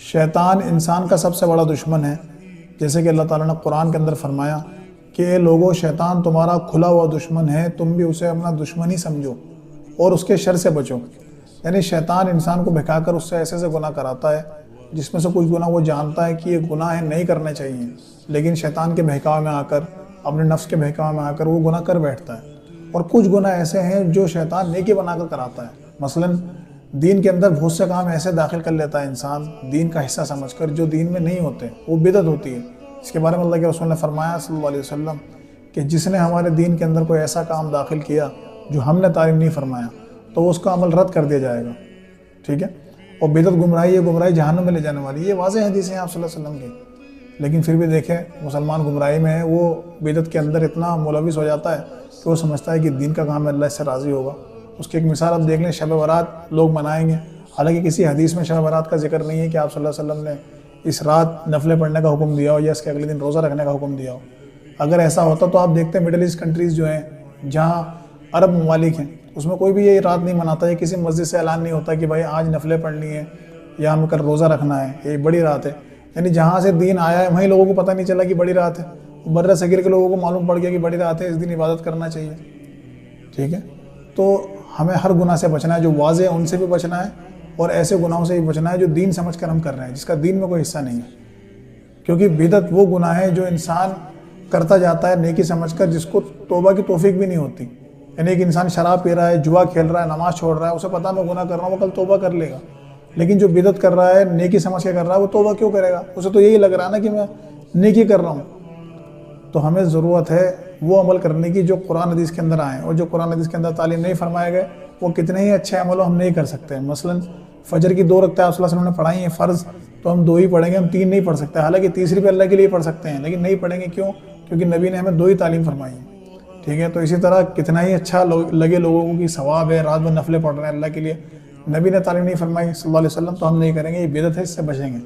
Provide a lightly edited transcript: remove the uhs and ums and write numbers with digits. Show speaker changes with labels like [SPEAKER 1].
[SPEAKER 1] شیطان انسان کا سب سے بڑا دشمن ہے، جیسے کہ اللہ تعالیٰ نے قرآن کے اندر فرمایا کہ اے لوگو، شیطان تمہارا کھلا ہوا دشمن ہے، تم بھی اسے اپنا دشمن ہی سمجھو اور اس کے شر سے بچو۔ یعنی شیطان انسان کو بہکا کر اس سے ایسے گناہ کراتا ہے جس میں سے کچھ گناہ وہ جانتا ہے کہ یہ گناہ ہے، نہیں کرنے چاہیے، لیکن شیطان کے بہکاوے میں آ کر، اپنے نفس کے بہکاوے میں آ کر وہ گناہ کر بیٹھتا ہے۔ اور کچھ گناہ ایسے ہیں جو شیطان نیکی بنا کر کراتا ہے۔ مثلاً دین کے اندر بہت سے کام ایسے داخل کر لیتا ہے انسان دین کا حصہ سمجھ کر، جو دین میں نہیں ہوتے، وہ بدعت ہوتی ہے۔ اس کے بارے میں اللہ کے رسول نے فرمایا صلی اللہ علیہ وسلم کہ جس نے ہمارے دین کے اندر کوئی ایسا کام داخل کیا جو ہم نے تعلیم نہیں فرمایا تو اس کا عمل رد کر دیا جائے گا، ٹھیک ہے۔ اور بدعت گمراہی ہے، گمراہی جہنم میں لے جانے والی، یہ واضح حدیث ہیں آپ صلی اللہ علیہ وسلم کی۔ لیکن پھر بھی دیکھیں مسلمان گمراہی میں ہے، وہ بدعت کے اندر اتنا ملوث ہو جاتا ہے کہ وہ سمجھتا ہے کہ دین کا کام ہے، اللہ اس سے راضی ہوگا۔ اس کی ایک مثال آپ دیکھ لیں، شب برات لوگ منائیں گے، حالانکہ کسی حدیث میں شب برات کا ذکر نہیں ہے کہ آپ صلی اللہ علیہ وسلم نے اس رات نفلیں پڑھنے کا حکم دیا ہو یا اس کے اگلے دن روزہ رکھنے کا حکم دیا ہو۔ اگر ایسا ہوتا تو آپ دیکھتے ہیں مڈل ایسٹ کنٹریز جو ہیں، جہاں عرب ممالک ہیں، اس میں کوئی بھی یہ رات نہیں مناتا ہے، کسی مسجد سے اعلان نہیں ہوتا کہ بھائی آج نفلیں پڑھنی ہے یا ہم کل روزہ رکھنا ہے، یہ بڑی رات ہے۔ یعنی جہاں سے دین آیا ہے وہیں لوگوں کو پتہ نہیں چلا کہ بڑی رات ہے، بر صغیر کے لوگوں کو معلوم پڑ گیا کہ بڑی رات ہے، اس دن عبادت کرنا چاہیے، ٹھیک ہے۔ تو ہمیں ہر گناہ سے بچنا ہے، جو واضح ہے ان سے بھی بچنا ہے، اور ایسے گناہوں سے بھی بچنا ہے جو دین سمجھ کر ہم کر رہے ہیں، جس کا دین میں کوئی حصہ نہیں ہے۔ کیونکہ بدعت وہ گناہ ہے جو انسان کرتا جاتا ہے نیکی سمجھ کر، جس کو توبہ کی توفیق بھی نہیں ہوتی۔ یعنی ایک انسان شراب پی رہا ہے، جوا کھیل رہا ہے، نماز چھوڑ رہا ہے، اسے پتہ میں گناہ کر رہا ہوں، وہ کل توبہ کر لے گا۔ لیکن جو بدعت کر رہا ہے، نیکی سمجھ کے کر رہا ہے، وہ توبہ کیوں کرے گا؟ اسے تو یہی لگ رہا ہے نا کہ میں نیکی کر رہا ہوں۔ تو ہمیں ضرورت ہے وہ عمل کرنے کی جو قرآن حدیث کے اندر آئیں، اور جو قرآن حدیث کے اندر تعلیم نہیں فرمائے گئے وہ کتنے ہی اچھے عمل ہم نہیں کر سکتے۔ مثلاً فجر کی 2 رکعتیں آپ صلی اللہ علیہ وسلم نے پڑھائی ہیں فرض، تو ہم 2 ہی پڑھیں گے، ہم 3 نہیں پڑھ سکتے، حالانکہ تیسری بھی اللہ کے لیے پڑھ سکتے ہیں، لیکن نہیں پڑھیں گے۔ کیوں؟ کیونکہ نبی نے ہمیں 2 ہی تعلیم فرمائی ہے، ٹھیک ہے۔ تو اسی طرح کتنا ہی اچھا لگے لوگوں کو کہ ثواب ہے، رات بھر نفلیں پڑھ رہے ہیں اللہ کے لیے، نبی نے تعلیم نہیں فرمائی صلی اللہ علیہ وسلم، تو ہم نہیں کریں گے، یہ بدعت ہے، اس سے بچیں گے۔